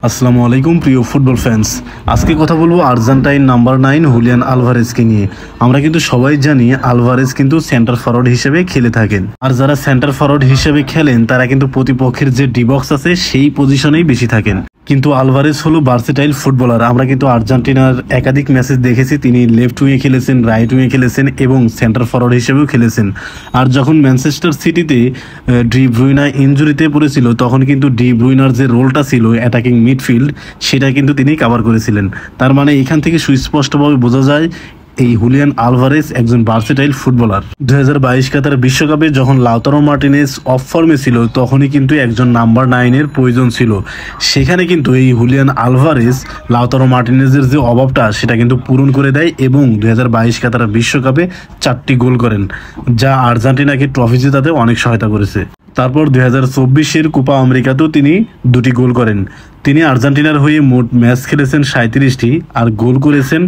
আসসালামু আলাইকুম প্রিয় ফুটবল ফ্যান্স। আজকে কথা বলবো আর্জেন্টাইন নাম্বার 9 হুলিয়ান আলভারেজকে নিয়ে। আমরা কিন্তু সবাই জানি আলভারেজ কিন্তু সেন্টার ফরওয়ার্ড হিসেবে খেলে থাকেন, আর যারা সেন্টার ফরওয়ার্ড হিসেবে খেলেন তারা কিন্তু প্রতিপক্ষের যে ডি বক্স আছে সেই পজিশনেই বেশি থাকেন। কিন্তু আলভারেজ হলো ভার্সেটাইল ফুটবলার। আমরা কিন্তু আর্জেন্টিনার একাধিক ম্যাচেস দেখেছি, তিনি লেফট উইংয়ে খেলেছেন, রাইট উইংয়ে খেলেছেন এবং সেন্টার ফরওয়ার্ড হিসেবেও খেলেছেন। আর যখন ম্যানচেস্টার সিটিতে ডি ব্রুইনা ইনজুরিতে পড়েছিল তখন কিন্তু ডি ব্রুইনার যে রোলটা ছিল অ্যাটাকিং মিডফিল্ড সেটা কিন্তু তিনি কভার করেছিলেন। তার মানে এখান থেকে সুস্পষ্টভাবে বোঝা যায় এই হুলিয়ান আলভারেজ একজন ভার্সেটাইল ফুটবলার। 2022 কাতার বিশ্বকাপে যখন লাউতারো মার্টিনেজ অফ ফর্মে ছিল তখনই কিন্তু একজন নাম্বার 9-এর প্রয়োজন ছিল। সেখানে কিন্তু এই হুলিয়ান আলভারেজ লাউতারো মার্টিনেজের যে অভাবটা সেটা কিন্তু পূরণ করে দেয় এবং 2022 কাতার বিশ্বকাপে 4টি গোল করেন, যা আর্জেন্টিনাকে ট্রফি জেতাতে অনেক সহায়তা করেছে। তারপর 2024-এর কোপা আমেরিকাতেও তিনি 2টি গোল করেন। তিনি আর্জেন্টিনার হয়ে মোট ম্যাচ খেলেছেন 37টি আর গোল করেছেন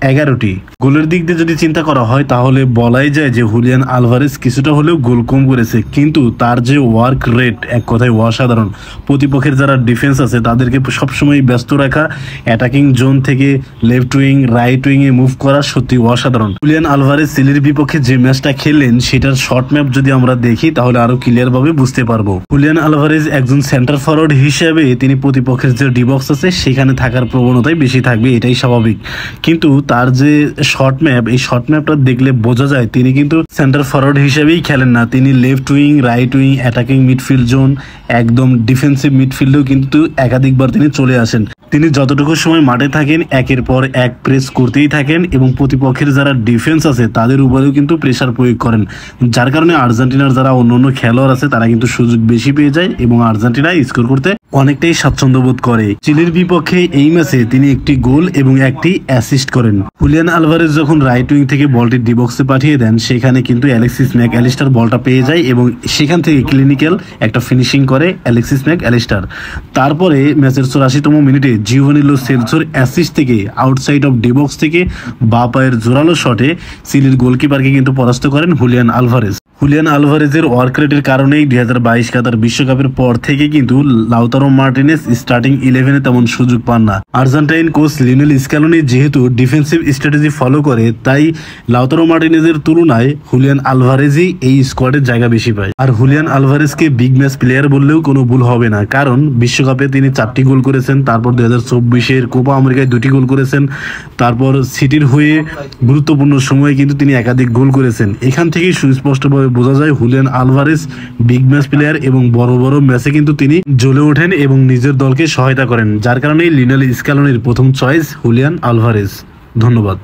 11টি। গোলের দিক দিয়ে যদি চিন্তা করা হয় তাহলে বলাই যায় যে হুলিয়ান আলভারেজ কিছুটা হলেও গোল কম করেছে, কিন্তু তার যে ওয়ার্ক রেট এক কথায় অসাধারণ। প্রতিপক্ষের যারা ডিফেন্স আছে তাদেরকে সবসময় ব্যস্ত রাখা, অ্যাটাকিং জোন থেকে লেফট উইং রাইট উইংয়ে মুভ করা সত্যি অসাধারণ। হুলিয়ান আলভারেজ চিলির বিপক্ষে যে ম্যাচটা খেললেন সেটার শর্ট ম্যাপ যদি আমরা দেখি তাহলে আরো ক্লিয়ার ভাবে বুঝতে পারবো। হুলিয়ান আলভারেজ একজন সেন্টার ফরওয়ার্ড হিসেবে তিনি প্রতিপক্ষের যে ডিবক্স আছে সেখানে থাকার প্রবণতাই বেশি থাকবে, এটাই স্বাভাবিক। কিন্তু তার যে শর্ট ম্যাপ, এই শর্ট ম্যাপটা দেখলে বোঝা যায় তিনি কিন্তু সেন্টার ফরওয়ার্ড হিসেবেই খেলেন না। তিনি left wing right wing attacking midfield zone একদম ডিফেন্সিভ মিডফিল্ডেও কিন্তু একাধিকবার তিনি চলে আসেন। তিনি যতটুকু সময় মাঠে থাকেন একের পর এক প্রেস করতেই থাকেন এবং প্রতিপক্ষের যারা ডিফেন্স আছে তাদের উপরেও কিন্তু প্রেসার প্রয়োগ করেন, যার কারণে আর্জেন্টিনার যারা অন্য খেলোয়াড় আছে তারা কিন্তু সুযোগ বেশি পেয়ে যায় এবং আর্জেন্টিনা স্কোর করতে অনেকটাই স্বাচ্ছন্দ্য বোধ করে। চিলির বিপক্ষে এই ম্যাচে তিনি একটি গোল এবং একটি অ্যাসিস্ট করেন। হুলিয়ান আলভারেজ যখন রাইট উইং থেকে বলটি ডি বক্সে পাঠিয়ে দেন সেখানে কিন্তু অ্যালেক্সিস ম্যাক অ্যালিস্টার বলটা পেয়ে যায় এবং সেখান থেকে ক্লিনিক্যাল একটা ফিনিশিং করে অ্যালেক্সিস ম্যাক অ্যালিস্টার। তারপরে ম্যাচের 84তম মিনিটে জিওভানি লো সেলসোর অ্যাসিস্ট থেকে আউটসাইড অফ ডি বক্স থেকে বা পায়ের জোরালো শটে চিলির গোলকিপারকে কিন্তু পরাস্ত করেন হুলিয়ান আলভারেজ। হুলিয়ান আলভারেজের ওয়ার্ক রেটের কারণেই 2022 কাতার বিশ্বকাপের পর থেকে কিন্তু লাউতারো মার্টিনেজ স্টার্টিং 11-এ তেমন সুযোগ পান না। আর্জেন্টাইন কোচ লিওনেল স্ক্যালোনি যেহেতু ডিফেন্সিভ স্ট্র্যাটেজি ফলো করে তাই লাউতারো মার্টিনেজের তুলনায় হুলিয়ান আলভারেজই এই স্কোয়াডের জায়গা বেশি পায়। আর হুলিয়ান আলভারেজকে বিগ ম্যাচ প্লেয়ার বললেও কোনো ভুল হবে না, কারণ বিশ্বকাপে তিনি 4টি গোল করেছেন, তারপর 2024-এর কোপা আমেরিকায় 2টি গোল করেছেন, তারপর সিটির হয়ে গুরুত্বপূর্ণ সময়ে কিন্তু তিনি একাধিক গোল করেছেন। এখান থেকেই সুস্পষ্টভাবে বোঝা যায় Julian Alvarez big match player এবং বড় বড় ম্যাচে কিন্তু তিনি জ্বলে ওঠেন এবং নিজের দলকে সহায়তা করেন, যার কারণে লিওনেল স্ক্যালোনির প্রথম চয়েস হুলিয়ান আলভারেজ। ধন্যবাদ।